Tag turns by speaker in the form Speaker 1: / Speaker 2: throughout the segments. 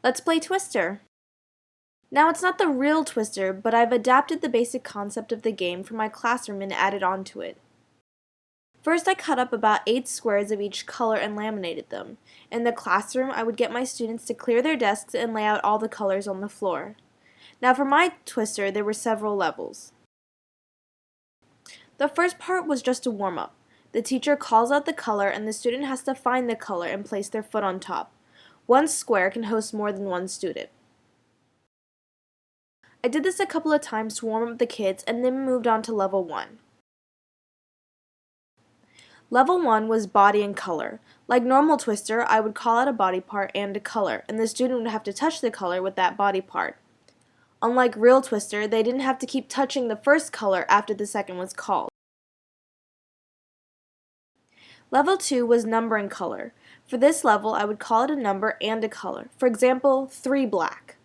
Speaker 1: Let's play Twister. Now it's not the real Twister, but I've adapted the basic concept of the game for my classroom and added on to it. First, I cut up about 8 squares of each color and laminated them. In the classroom, I would get my students to clear their desks and lay out all the colors on the floor. Now for my Twister, there were several levels. The first part was just a warm-up. The teacher calls out the color and the student has to find the color and place their foot on top. One square can host more than one student. I did this a couple of times to warm up the kids and then moved on to level 1. Level 1 was body and color. Like normal Twister, I would call out a body part and a color, and the student would have to touch the color with that body part. Unlike real Twister, they didn't have to keep touching the first color after the second was called. Level 2 was number and color. For this level, I would call it a number and a color. For example, 3 black.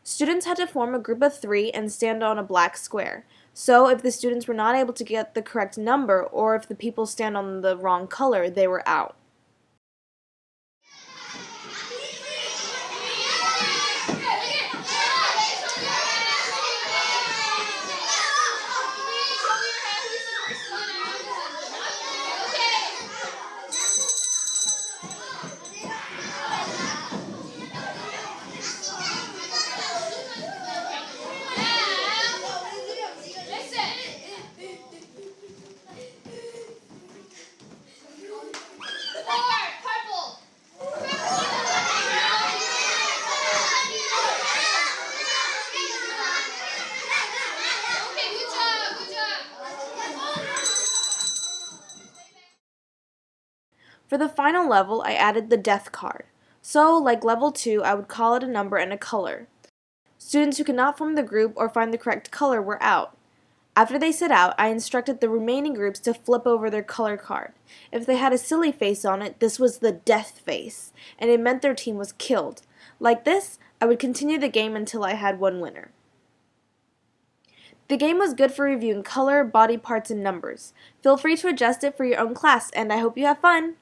Speaker 1: Students had to form a group of 3 and stand on a black square. So if the students were not able to get the correct number, or if the people stand on the wrong color, they were out. For the final level, I added the death card. So, like level 2, I would call it a number and a color. Students who could not form the group or find the correct color were out. After they sit out, I instructed the remaining groups to flip over their color card. If they had a silly face on it, this was the death face, and it meant their team was killed. Like this, I would continue the game until I had one winner. The game was good for reviewing color, body parts, and numbers. Feel free to adjust it for your own class, and I hope you have fun!